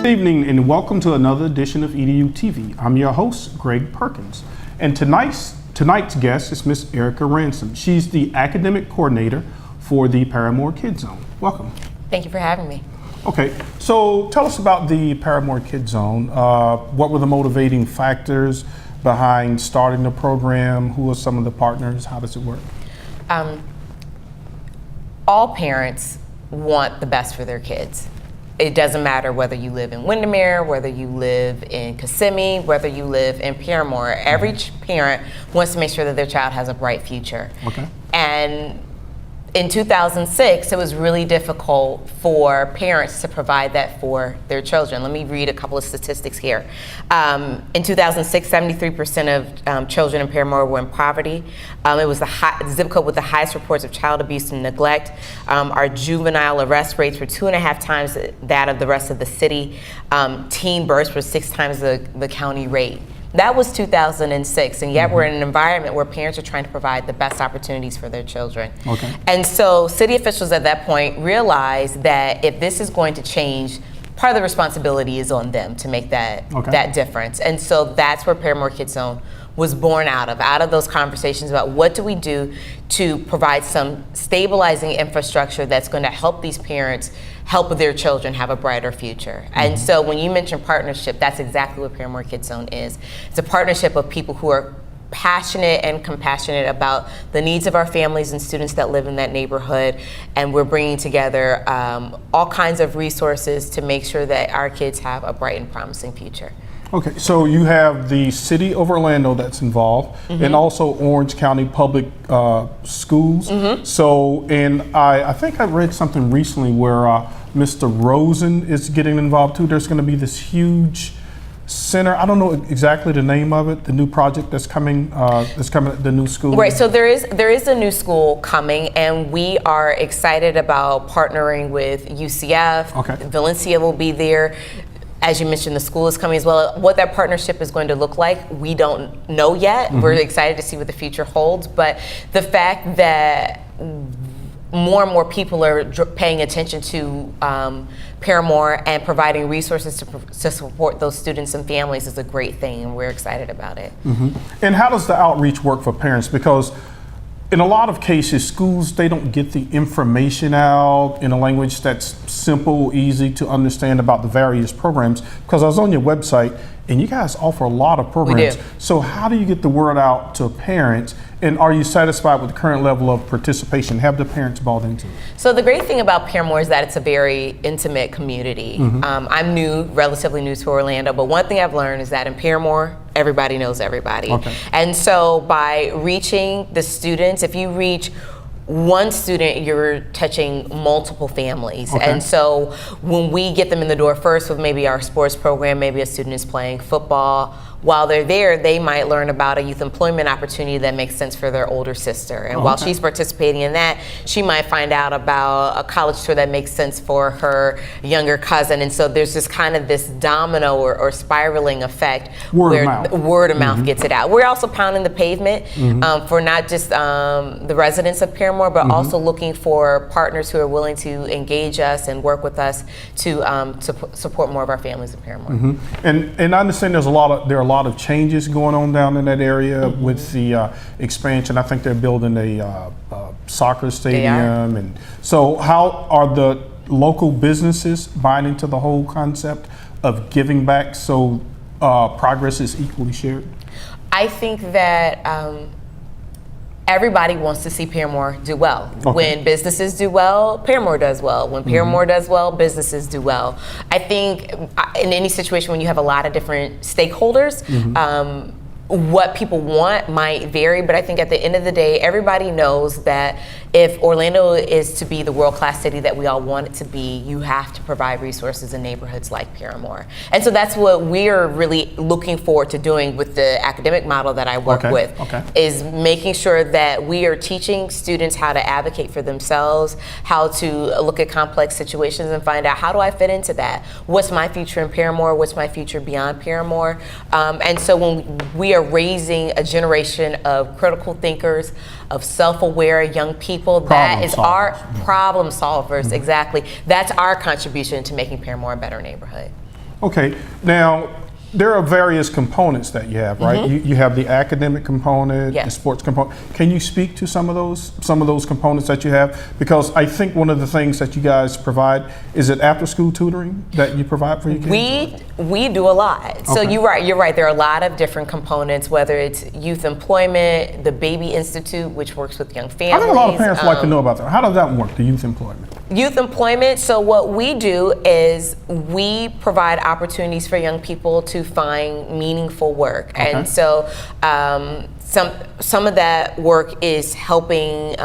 Good evening and welcome to another edition of EduTV. I'm your host, Greg Perkins. And tonight's guest is Miss Erika Ranson. She's the academic coordinator for the Parramore Kidz Zone. Welcome. Thank you for having me. Okay, so tell us about the Parramore Kidz Zone. What were the motivating factors behind starting the program? Who are some of the partners? How does it work? All parents want the best for their kids. It doesn't matter whether you live in Windermere, whether you live in Kissimmee, whether you live in Parramore. Every parent wants to make sure that their child has a bright future. Okay. And in 2006, it was really difficult for parents to provide that for their children. Let me read a couple of statistics here. In 2006, 73% of children in Parramore were in poverty. It was the zip code with the highest reports of child abuse and neglect. Our juvenile arrest rates were 2.5 times that of the rest of the city. Teen births were 6 times the county rate. That was 2006, and yet we're in an environment where parents are trying to provide the best opportunities for their children. Okay. And so city officials at that point realized that if this is going to change, part of the responsibility is on them to make that difference. And so that's where Paramore Kidzone was born out of those conversations about what do we do to provide some stabilizing infrastructure that's going to help these parents help their children have a brighter future. And so when you mention partnership, that's exactly what Paramore Kidz Zone is. It's a partnership of people who are passionate and compassionate about the needs of our families and students that live in that neighborhood, and we're bringing together all kinds of resources to make sure that our kids have a bright and promising future. Okay, so you have the City of Orlando that's involved, and also Orange County Public Schools. So, and I think I read something recently where Mr. Rosen is getting involved too. There's going to be this huge center. I don't know exactly the name of it. The new project that's coming. The new school. Right. So there is a new school coming, and we are excited about partnering with UCF. Okay. Valencia will be there. As you mentioned, the school is coming as well. What that partnership is going to look like, we don't know yet. We're excited to see what the future holds. But the fact that more and more people are paying attention to Parramore and providing resources to support those students and families is a great thing, and we're excited about it. And how does the outreach work for parents? Because in a lot of cases, schools, they don't get the information out in a language that's simple, easy to understand about the various programs. Because I was on your website, and you guys offer a lot of programs. We do. So how do you get the word out to parents? And are you satisfied with the current level of participation? Have the parents bought into it? So the great thing about Parramore is that it's a very intimate community. I'm relatively new to Orlando, but one thing I've learned is that in Parramore, everybody knows everybody. Okay. And so by reaching the students, if you reach one student, you're touching multiple families. Okay. And so when we get them in the door first with maybe our sports program, maybe a student is playing football, while they're there, they might learn about a youth employment opportunity that makes sense for their older sister. And while she's participating in that, she might find out about a college tour that makes sense for her younger cousin. And so there's just kind of this domino or spiraling effect where word of mouth gets it out. We're also pounding the pavement for not just the residents of Parramore, but also looking for partners who are willing to engage us and work with us to support more of our families in Parramore. And I understand there are a lot of changes going on down in that area with the expansion. I think they're building a soccer stadium, and so how are the local businesses buying into the whole concept of giving back so progress is equally shared? I think that everybody wants to see Parramore do well. When businesses do well, Parramore does well. When Parramore does well, businesses do well. I think in any situation when you have a lot of different stakeholders, what people want might vary, but I think at the end of the day, everybody knows that if Orlando is to be the world-class city that we all want it to be, you have to provide resources in neighborhoods like Parramore. And so that's what we're really looking forward to doing with the academic model that I work with, is making sure that we are teaching students how to advocate for themselves, how to look at complex situations and find out, how do I fit into that? What's my future in Parramore? What's my future beyond Parramore? And so when we are raising a generation of critical thinkers, of self-aware young people, that is our problem solvers, exactly. That's our contribution to making Parramore a better neighborhood. Okay, now there are various components that you have, right? You have the academic component, the sports component. Can you speak to some of those components that you have? Because I think one of the things that you guys provide is it after school tutoring that you provide for your kids? We do a lot. So you're right. There are a lot of different components, whether it's youth employment, the Baby Institute, which works with young families. I think a lot of parents like to know about that. How does that work, the youth employment? Youth employment, so what we do is we provide opportunities for young people to find meaningful work. And so some of that work is helping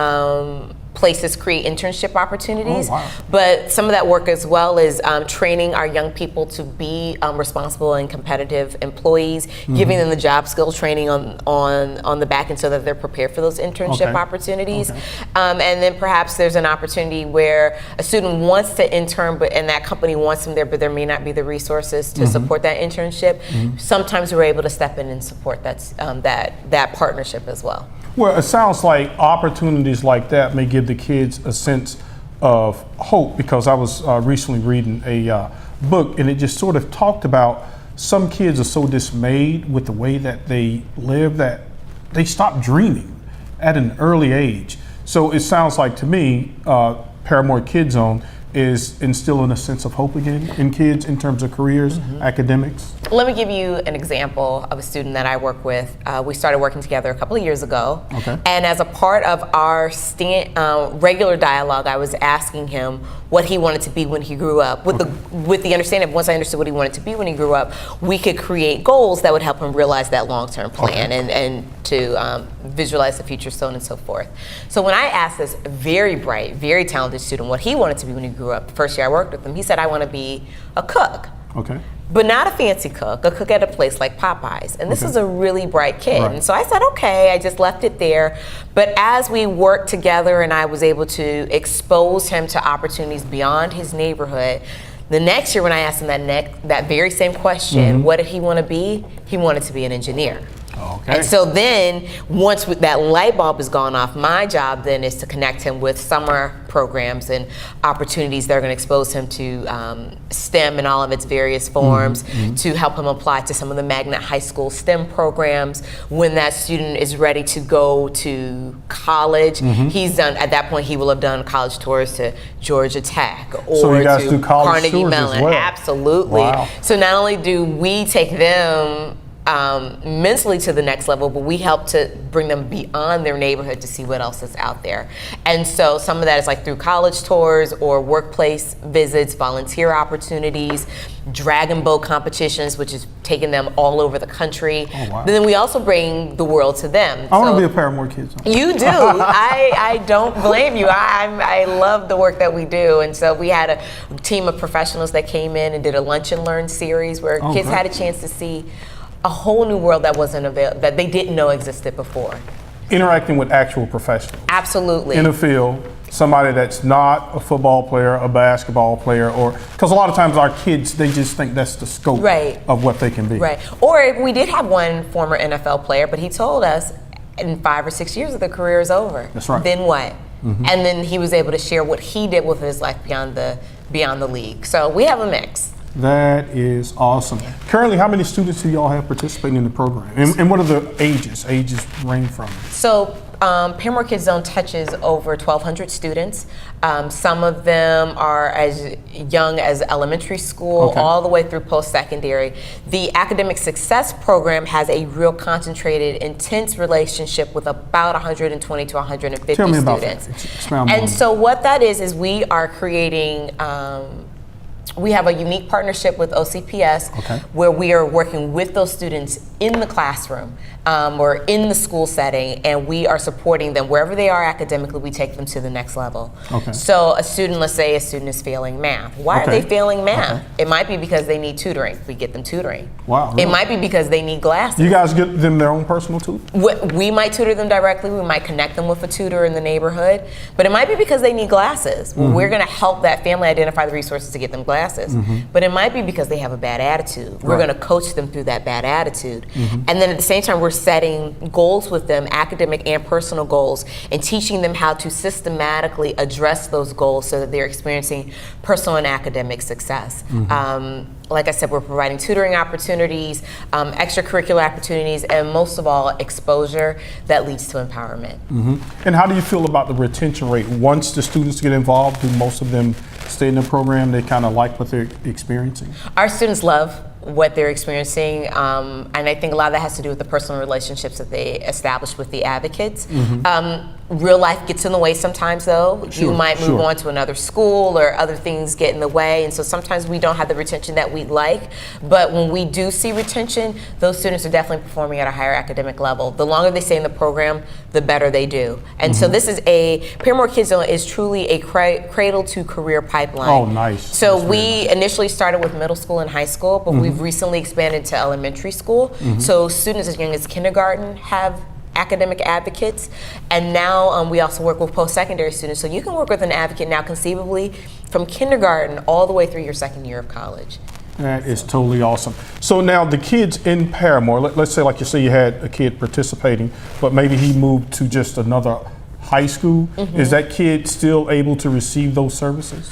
places create internship opportunities. But some of that work as well is training our young people to be responsible and competitive employees, giving them the job skill training on the back end so that they're prepared for those internship opportunities. And then perhaps there's an opportunity where a student wants to intern, and that company wants them there, but there may not be the resources to support that internship. Sometimes we're able to step in and support that partnership as well. Well, it sounds like opportunities like that may give the kids a sense of hope, because I was recently reading a book, and it just sort of talked about some kids are so dismayed with the way that they live that they stop dreaming at an early age. So it sounds like to me, Parramore Kidz Zone is instilling a sense of hope again in kids in terms of careers, academics. Let me give you an example of a student that I work with. We started working together a couple of years ago. And as a part of our regular dialogue, I was asking him what he wanted to be when he grew up, with the understanding of once I understood what he wanted to be when he grew up, we could create goals that would help him realize that long-term plan and to visualize the future, so on and so forth. So when I asked this very bright, very talented student what he wanted to be when he grew up, the first year I worked with him, he said, I want to be a cook. But not a fancy cook, a cook at a place like Popeyes. And this is a really bright kid. And so I said, okay, I just left it there. But as we worked together and I was able to expose him to opportunities beyond his neighborhood, the next year when I asked him that very same question, what did he want to be? He wanted to be an engineer. And so then, once that light bulb has gone off, my job then is to connect him with summer programs and opportunities that are going to expose him to STEM in all of its various forms, to help him apply to some of the magnet high school STEM programs. When that student is ready to go to college, he's done, at that point he will have done college tours to Georgia Tech or to Carnegie Mellon. Absolutely. So not only do we take them mentally to the next level, but we help to bring them beyond their neighborhood to see what else is out there. And so some of that is like through college tours or workplace visits, volunteer opportunities, dragon boat competitions, which is taking them all over the country. But then we also bring the world to them. I want to be a Parramore Kidz Zone. You do. I don't blame you. I love the work that we do. And so we had a team of professionals that came in and did a lunch and learn series where kids had a chance to see a whole new world that wasn't available, that they didn't know existed before. Interacting with actual professionals. Absolutely. In the field, somebody that's not a football player, a basketball player, or, because a lot of times our kids, they just think that's the scope of what they can be. Or we did have one former NFL player, but he told us in 5 or 6 years that the career is over. That's right. Then what? And then he was able to share what he did with his life beyond the league. So we have a mix. That is awesome. Currently, how many students do y'all have participating in the program? And what are the ages? Ages range from? So Paramore Kidz Zone touches over 1,200 students. Some of them are as young as elementary school, all the way through post-secondary. The Academic Success Program has a real concentrated, intense relationship with about 120 to 150 Tell me students. about that. Expound more. And so what that is we are creating we have a unique partnership with OCPS where we are working with those students in the classroom or in the school setting, and we are supporting them wherever they are academically. We take them to the next level. So a student, let's say a student is failing math. Why are they failing math? It might be because they need tutoring. We get them tutoring. Really? It might be because they need glasses. You guys get them their own personal tutor? We might tutor them directly. We might connect them with a tutor in the neighborhood, but it might be because they need glasses. We're going to help that family identify the resources to get them glasses. classes. But it might be because they have a bad attitude. We're Right. going to coach them through that bad attitude. And then at the same time, we're setting goals with them, academic and personal goals, and teaching them how to systematically address those goals so that they're experiencing personal and academic success. Like I said, we're providing tutoring opportunities, extracurricular opportunities, and most of all, exposure that leads to empowerment. And how do you feel about the retention rate? Once the students get involved, do most of them stay in the program? They kind of like what they're experiencing? Our students love what they're experiencing, and I think a lot of that has to do with the personal relationships that they establish with the advocates. Real life gets in the way sometimes, though. You might move on to another school or other things get in the way, and so sometimes we don't have the retention that we'd like. But when we do see retention, those students are definitely performing at a higher academic level. The longer they stay in the program, the better they do. And so this is Paramore Kidz Zone is truly a cradle to career pipeline. Oh, nice. So That's we initially started with middle school and high school, but we've recently expanded to elementary school. So students as young as kindergarten have academic advocates, and now we also work with post-secondary students. So you can work with an advocate now conceivably from kindergarten all the way through your second year of college. That is totally awesome. So now the kids in Parramore, let's say like you say you had a kid participating, but maybe he moved to just another high school. Is that kid still able to receive those services?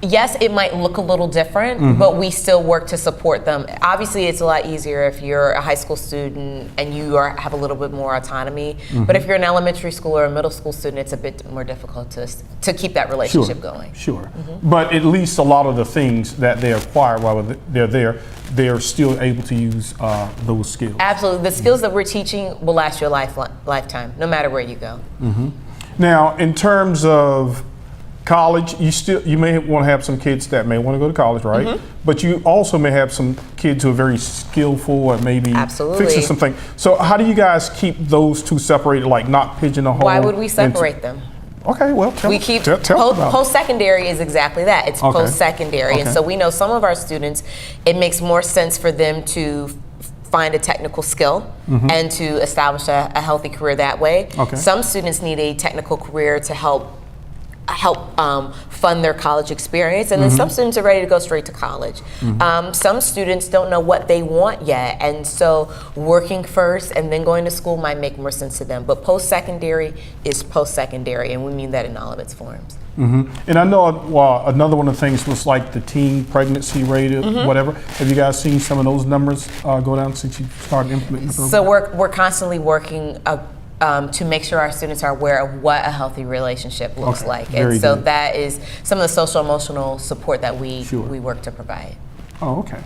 Yes, it might look a little different, but we still work to support them. Obviously, it's a lot easier if you're a high school student and you have a little bit more autonomy. But if you're an elementary school or a middle school student, it's a bit more difficult to keep that relationship going. Sure. But at least a lot of the things that they acquire while they're there, they're still able to use those skills. Absolutely. The skills that we're teaching will last you a lifetime, no matter where you go. Now, in terms of college, you may want to have some kids that may want to go to college, right? But you also may have some kids who are very skillful at maybe fixing something. So how do you guys keep those two separated, like not pigeonhole? Why would we separate them? Okay, well, tell me about it. Post-secondary is exactly that. It's post-secondary. And so we know some of our students, it makes more sense for them to find a technical skill and to establish a healthy career that way. Some students need a technical career to help fund their college experience, and then some students are ready to go straight to college. Some students don't know what they want yet, and so working first and then going to school might make more sense to them. But post-secondary is post-secondary, and we mean that in all of its forms. And I know another one of the things was like the teen pregnancy rate, whatever. Have you guys seen some of those numbers go down since you started implementing the program? So we're constantly working to make sure our students are aware of what a healthy relationship looks like. And so that is some of the social emotional support that we work to provide. Oh, okay.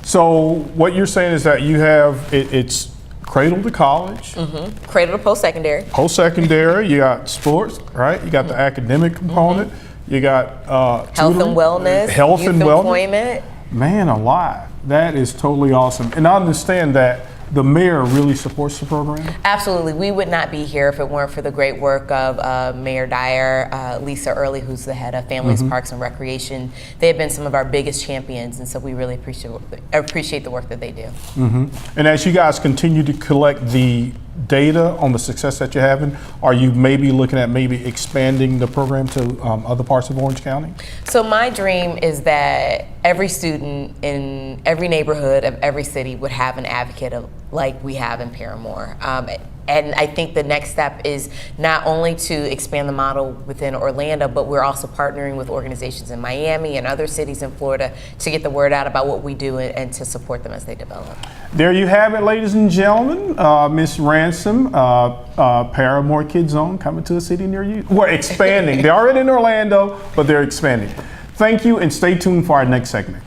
So what you're saying is that you have, it's cradle to college. Cradle to post-secondary. Post-secondary, you got sports, right? You got the academic component. You got health and wellness. Health youth and wellness. Employment. Man alive, that is totally awesome. And I understand that the mayor really supports the program? Absolutely. We would not be here if it weren't for the great work of Mayor Dyer, Lisa Early, who's the head of Families, Parks, and Recreation. They have been some of our biggest champions, and so we really appreciate the work that they do. And as you guys continue to collect the data on the success that you're having, are you maybe looking at maybe expanding the program to other parts of Orange County? So my dream is that every student in every neighborhood of every city would have an advocate like we have in Parramore. And I think the next step is not only to expand the model within Orlando, but we're also partnering with organizations in Miami and other cities in Florida to get the word out about what we do and to support them as they develop. There you have it, ladies and gentlemen. Miss Ransom, Paramore Kidz Zone coming to a city near you. We're expanding. They're already in Orlando, but they're expanding. Thank you, and stay tuned for our next segment.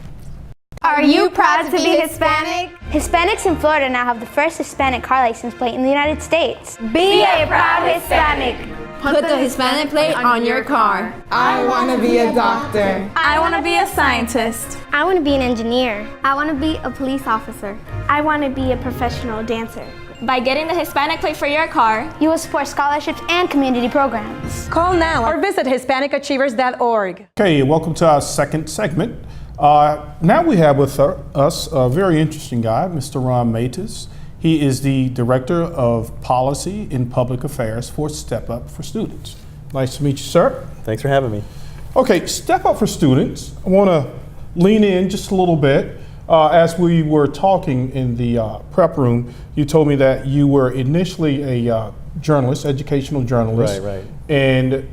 Are you proud to be Hispanic? Hispanics in Florida now have the first Hispanic car license plate in the United States. Be a proud Hispanic. Put the Hispanic plate on your car. I want to be a doctor. I want to be a scientist. I want to be an engineer. I want to be a police officer. I want to be a professional dancer. By getting the Hispanic plate for your car, you will support scholarships and community programs. Call now or visit HispanicAchievers.org. Okay, welcome to our second segment. Now we have with us a very interesting guy, Mr. Matus. He is the Director of Policy in Public Affairs for StepUp for Students. Nice to meet you, sir. Thanks for having me. Okay, Step Up for Students. I want to lean in just a little bit. As we were talking in the prep room, you told me that you were initially a journalist, educational journalist. Right. And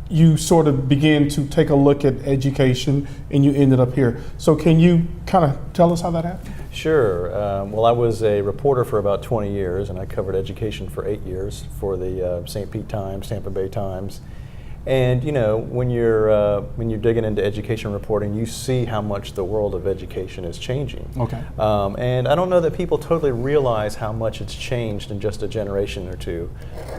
you sort of began to take a look at education and you ended up here. So can you kind of tell us how that happened? Sure. Well, I was a reporter for about 20 years, and I covered education for 8 years for the St. Pete Times, Tampa Bay Times. And you know, when you're digging into education reporting, you see how much the world of education is changing. Okay. And I don't know that people totally realize how much it's changed in just a generation or two.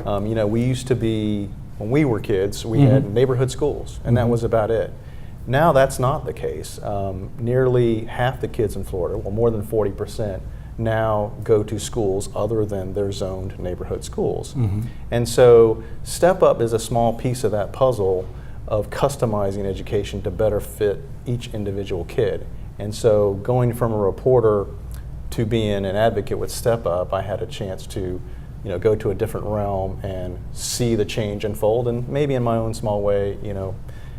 You know, we used to be, when we were kids, we had neighborhood schools, and that was about it. Now that's not the case. Nearly half the kids in Florida, well, more than 40%, now go to schools other than their zoned neighborhood schools. And so StepUp is a small piece of that puzzle of customizing education to better fit each individual kid. And so going from a reporter to being an advocate with StepUp, I had a chance to go to a different realm and see the change unfold, and maybe in my own small way,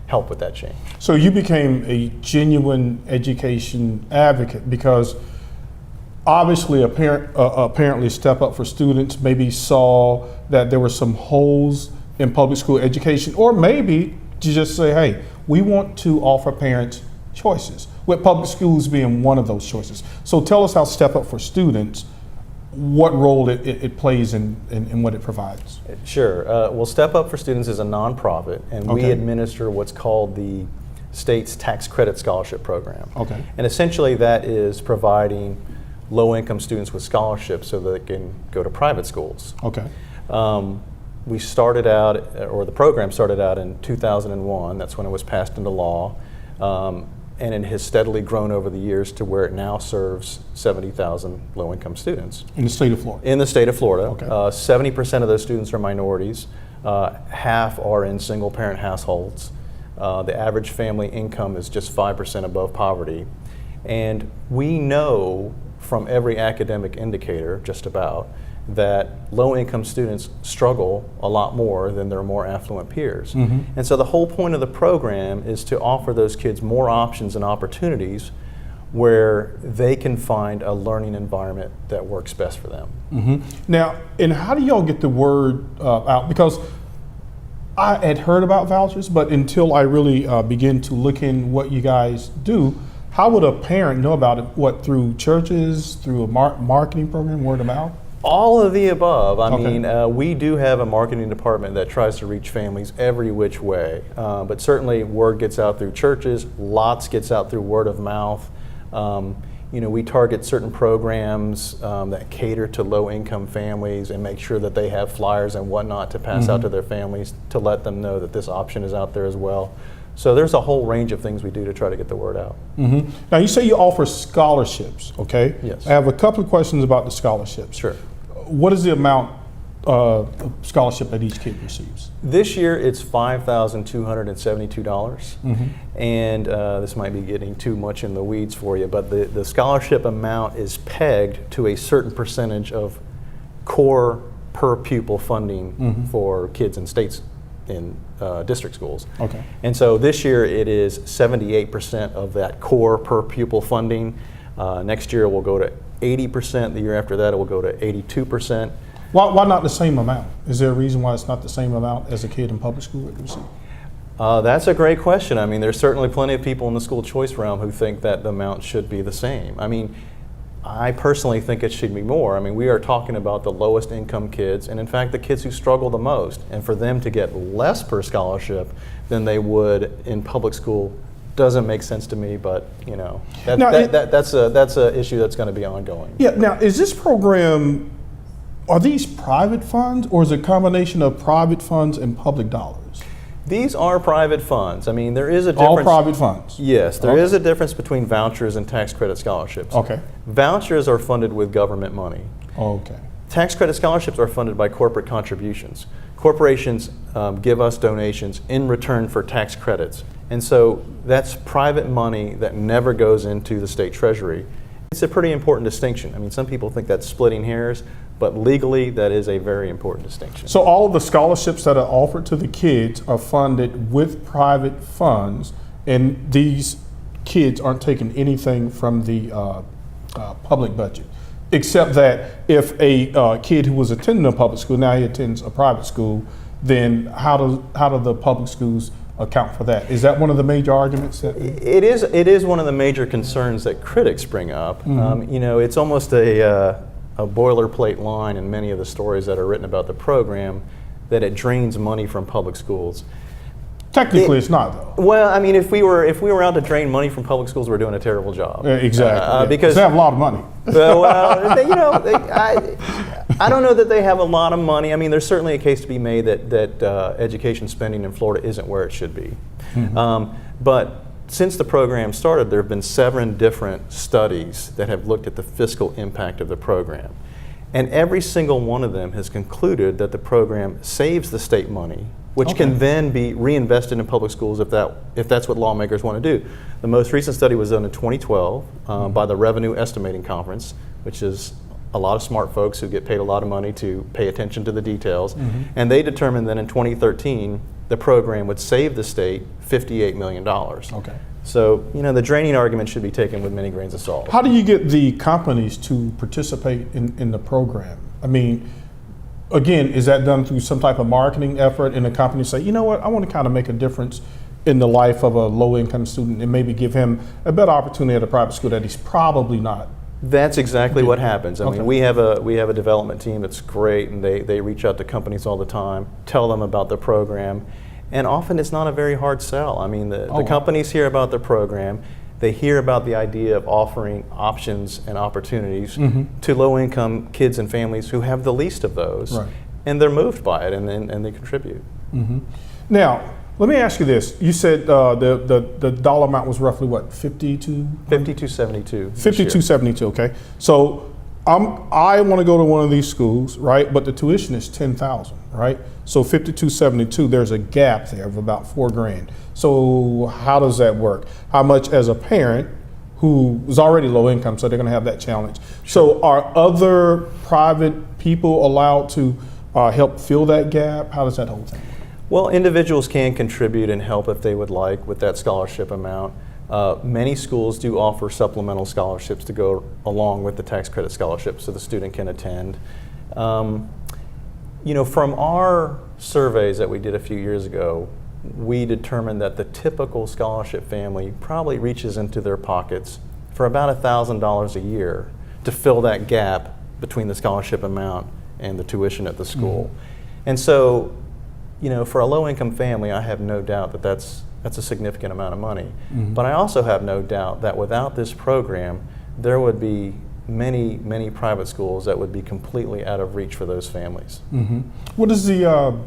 help with that change. So you became a genuine education advocate because obviously, apparently Step Up for Students maybe saw that there were some holes in public school education, or maybe to just say, hey, we want to offer parents choices, with public schools being one of those choices. So tell us how Step Up for Students, what role it plays in what it provides. Sure. Well, Step Up for Students is a nonprofit, and we administer what's called the state's tax credit scholarship program. Okay. And essentially that is providing low-income students with scholarships so that they can go to private schools. Okay. We started out, or the program started out in 2001. That's when it was passed into law. And it has steadily grown over the years to where it now serves 70,000 low-income students. In the state of Florida? In the state of Florida. Okay. 70% of those students are minorities. Half are in single-parent households. The average family income is just 5% above poverty. And we know from every academic indicator, just about, that low-income students struggle a lot more than their more affluent peers. And so the whole point of the program is to offer those kids more options and opportunities where they can find a learning environment that works best for them. Now, and how do y'all get the word out? Because I had heard about vouchers, but until I really begin to look in what you guys do, how would a parent know about it? What, through churches, through a marketing program, word of mouth? All of the above. I mean, we do have a marketing department that tries to reach families every which way, but certainly word gets out through churches, lots gets out through word of mouth. We target certain programs that cater to low-income families and make sure that they have flyers and whatnot to pass out to their families to let them know that this option is out there as well. So there's a whole range of things we do to try to get the word out. Now, you say you offer scholarships, okay? Yes. I have a couple of questions about the scholarships. Sure. What is the amount of scholarship that each kid receives? This year it's $5,272, and this might be getting too much in the weeds for you, but the scholarship amount is pegged to a certain percentage of core per pupil funding for kids in states in district schools. Okay. And so this year it is 78% of that core per pupil funding. Next year it will go to 80%. The year after that it will go to 82%. Why not the same amount? Is there a reason why it's not the same amount as a kid in public school would receive? That's a great question. I mean, there's certainly plenty of people in the school choice realm who think that the amount should be the same. I mean, I personally think it should be more. I mean, we are talking about the lowest income kids, and in fact the kids who struggle the most, and for them to get less per scholarship than they would in public school doesn't make sense to me, but that's an issue that's going to be ongoing. Yeah, now is this program, are these private funds, or is it a combination of private funds and public dollars? These are private funds. I mean, there is a difference. All private funds? Yes, there is a difference between vouchers and tax credit scholarships. Okay. Vouchers are funded with government money. Okay. Tax credit scholarships are funded by corporate contributions. Corporations give us donations in return for tax credits. And so that's private money that never goes into the state treasury. It's a pretty important distinction. I mean, some people think that's splitting hairs. But legally, that is a very important distinction. So all of the scholarships that are offered to the kids are funded with private funds, and these kids aren't taking anything from the public budget, except that if a kid who was attending a public school, now he attends a private school, then how do the public schools account for that? Is that one of the major arguments? It is one of the major concerns that critics bring up. You know, it's almost a boilerplate line in many of the stories that are written about the program that it drains money from public schools. Technically, it's not, though. Well, I mean, if we were out to drain money from public schools, we're doing a terrible job. Exactly. Because they have a lot of money. I don't know that they have a lot of money. I mean, there's certainly a case to be made that education spending in Florida isn't where it should be. But since the program started, there have been 7 different studies that have looked at the fiscal impact of the program. And every single one of them has concluded that the program saves the state money, which can then be reinvested in public schools if that's what lawmakers want to do. The most recent study was done in 2012 by the Revenue Estimating Conference, which is a lot of smart folks who get paid a lot of money to pay attention to the details. And they determined that in 2013, the program would save the state $58 million. Okay. So, you know, the draining argument should be taken with many grains of salt. How do you get the companies to participate in the program? I mean, again, is that done through some type of marketing effort, and the company say, you know what, I want to kind of make a difference in the life of a low-income student and maybe give him a better opportunity at a private school that he's probably not? That's exactly what happens. I mean, we have a development team that's great, and they reach out to companies all the time, tell them about the program, and often it's not a very hard sell. I mean, the companies hear about the program, they hear about the idea of offering options and opportunities to low-income kids and families who have the least of those, and they're moved by it, and they contribute. Now, let me ask you this. You said the dollar amount was roughly what, 5272. 5272. Okay. So I want to go to one of these schools, right? But the tuition is $10,000, right? So 5272. There's a gap there of about $4,000. So how does that work? How much as a parent who is already low income, so they're going to have that challenge. So are other private people allowed to help fill that gap? How does that whole thing work? Well, individuals can contribute and help if they would like with that scholarship amount. Many schools do offer supplemental scholarships to go along with the tax credit scholarship so the student can attend. You know, from our surveys that we did a few years ago, we determined that the typical scholarship family probably reaches into their pockets for about $1,000 a year to fill that gap between the scholarship amount and the tuition at the school. And so, you know, for a low-income family, I have no doubt that that's a significant amount of money. But I also have no doubt that without this program, there would be many, many private schools that would be completely out of reach for those families. What is the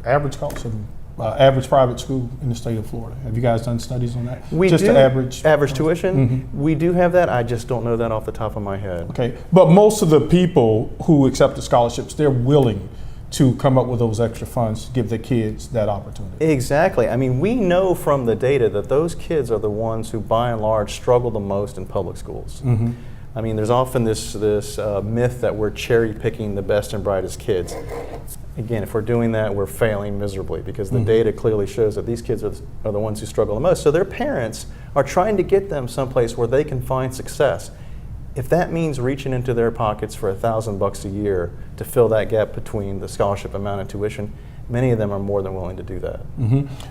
average cost of average private school in the state of Florida? Have you guys done studies on that? We just do. The average tuition? We do have that. I just don't know that off the top of my head. Okay, but most of the people who accept the scholarships, they're willing to come up with those extra funds to give the kids that opportunity. Exactly. I mean, we know from the data that those kids are the ones who, by and large, struggle the most in public schools. I mean, there's often this myth that we're cherry picking the best and brightest kids. Again, if we're doing that, we're failing miserably because the data clearly shows that these kids are the ones who struggle the most. So their parents are trying to get them someplace where they can find success. If that means reaching into their pockets for $1,000 a year to fill that gap between the scholarship amount and tuition, many of them are more than willing to do that.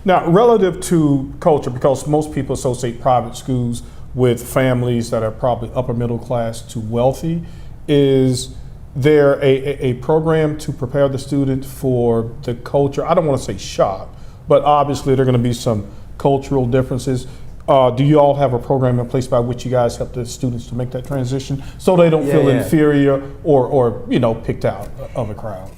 Now, relative to culture, because most people associate private schools with families that are probably upper middle class to wealthy, is there a program to prepare the student for the culture? I don't want to say shock, but obviously there are going to be some cultural differences. Do you all have a program in place by which you guys help the students to make that transition so they don't feel inferior or you know, picked out of a crowd?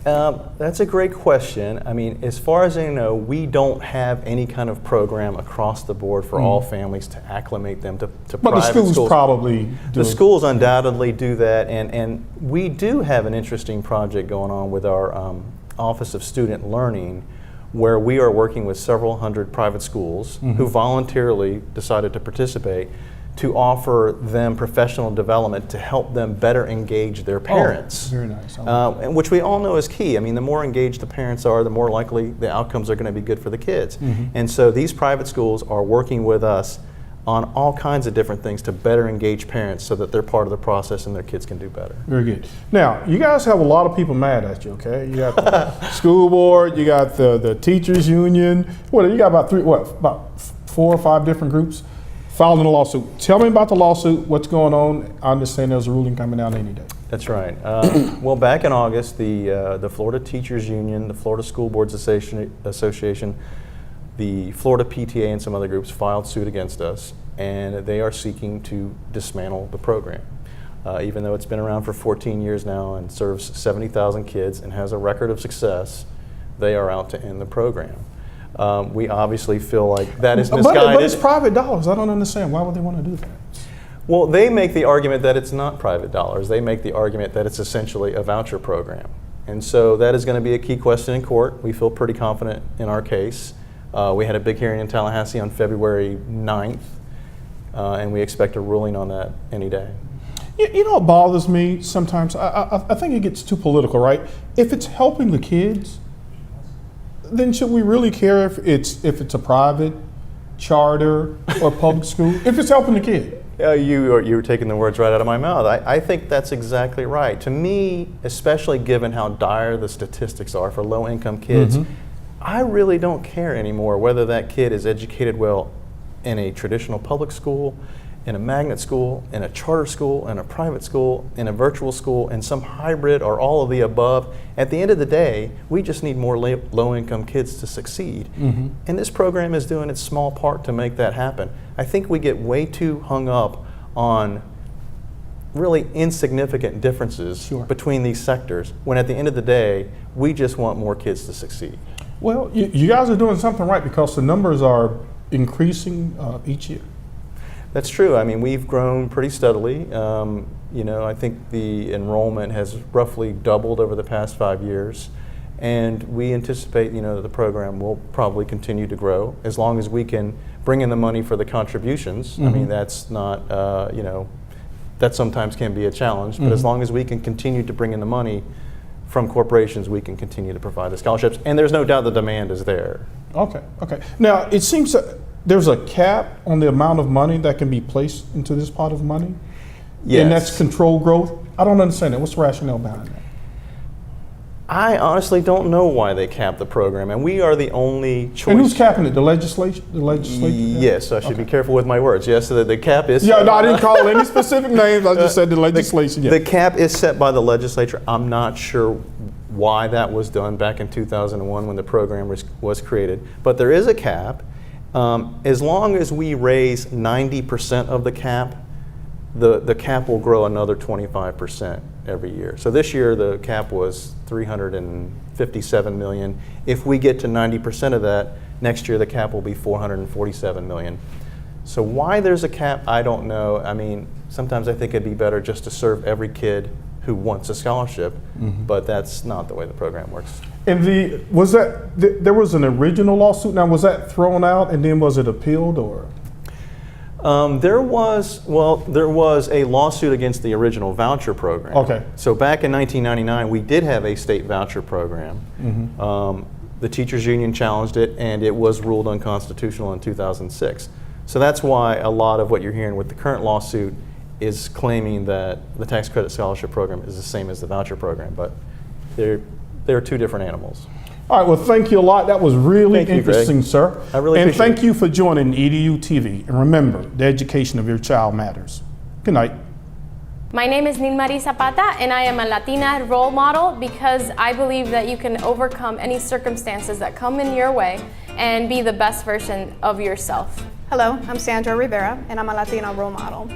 That's a great question. I mean, as far as I know, we don't have any kind of program across the board for all families to acclimate them to but private the schools schools. Probably do. The schools undoubtedly do that, and we do have an interesting project going on with our Office of Student Learning, where we are working with several hundred private schools who voluntarily decided to participate to offer them professional development to help them better engage their parents. Very nice. And which we all know is key. I mean, the more engaged the parents are, the more likely the outcomes are going to be good for the kids. And so these private schools are working with us on all kinds of different things to better engage parents so that they're part of the process and their kids can do better. Very good. Now, you guys have a lot of people mad at you, okay? You got the school board, you got the teachers union. What, you got about about 4 or 5 different groups filing a lawsuit. Tell me about the lawsuit, what's going on. I understand there's a ruling coming out any day. That's right. Well, back in August, the Florida Teachers Union, the Florida School Boards Association, the Florida PTA and some other groups filed suit against us, and they are seeking to dismantle the program. Even though it's been around for 14 years now and serves 70,000 kids and has a record of success, they are out to end the program. We obviously feel like that is misguided. But it's private dollars. I don't understand. Why would they want to do that? Well, they make the argument that it's not private dollars. They make the argument that it's essentially a voucher program. And so that is going to be a key question in court. We feel pretty confident in our case. We had a big hearing in Tallahassee on February 9th, and we expect a ruling on that any day. You know what bothers me sometimes? I think it gets too political, right? If it's helping the kids, then should we really care if it's a private, charter, or public school? If it's helping the kid. You were taking the words right out of my mouth. I think that's exactly right. To me, especially given how dire the statistics are for low-income kids, I really don't care anymore whether that kid is educated well in a traditional public school, in a magnet school, in a charter school, in a private school, in a virtual school, in some hybrid or all of the above. At the end of the day, we just need more low-income kids to succeed. And this program is doing its small part to make that happen. I think we get way too hung up on really insignificant differences between these sectors, when at the end of the day, we just want more kids to succeed. Well, you guys are doing something right because the numbers are increasing each year. That's true. I mean, we've grown pretty steadily. You know, I think the enrollment has roughly doubled over the past 5 years, and we anticipate, you know, that the program will probably continue to grow as long as we can bring in the money for the contributions. I mean, that's not, you know, that sometimes can be a challenge, but as long as we can continue to bring in the money from corporations, we can continue to provide the scholarships, and there's no doubt the demand is there. Okay. Now, it seems that there's a cap on the amount of money that can be placed into this pot of money? Yes. And that's controlled growth? I don't understand that. What's the rationale behind that? I honestly don't know why they capped the program, and we are the only choice. And who's capping it? The legislature? The legislature? Yes, I should be careful with my words. Yes, so the cap is. Yeah, no, I didn't call any specific names. I just said the legislation. The cap is set by the legislature. I'm not sure why that was done back in 2001 when the program was created, but there is a cap. As long as we raise 90% of the cap, the cap will grow another 25% every year. So this year the cap was $357 million. If we get to 90% of that, next year the cap will be $447 million. So why there's a cap, I don't know. I mean, sometimes I think it'd be better just to serve every kid who wants a scholarship, but that's not the way the program works. And there was an original lawsuit. Now, was that thrown out and then was it appealed, or? There was a lawsuit against the original voucher program. Okay. So back in 1999, we did have a state voucher program. The teachers union challenged it, and it was ruled unconstitutional in 2006. So that's why a lot of what you're hearing with the current lawsuit is claiming that the tax credit scholarship program is the same as the voucher program, but they're two different animals. All right, well, thank you a lot. That was really interesting, sir. I really appreciate it. And thank you for joining EduTV. And remember, the education of your child matters. Good night. My name is Nilmarie Zapata, and I am a Latina role model because I believe that you can overcome any circumstances that come in your way and be the best version of yourself. Hello, I'm Sandra Rivera, and I'm a Latina role model.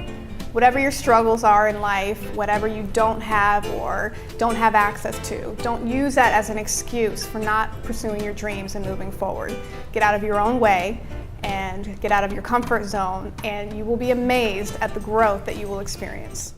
Whatever your struggles are in life, whatever you don't have or don't have access to, don't use that as an excuse for not pursuing your dreams and moving forward. Get out of your own way and get out of your comfort zone, and you will be amazed at the growth that you will experience.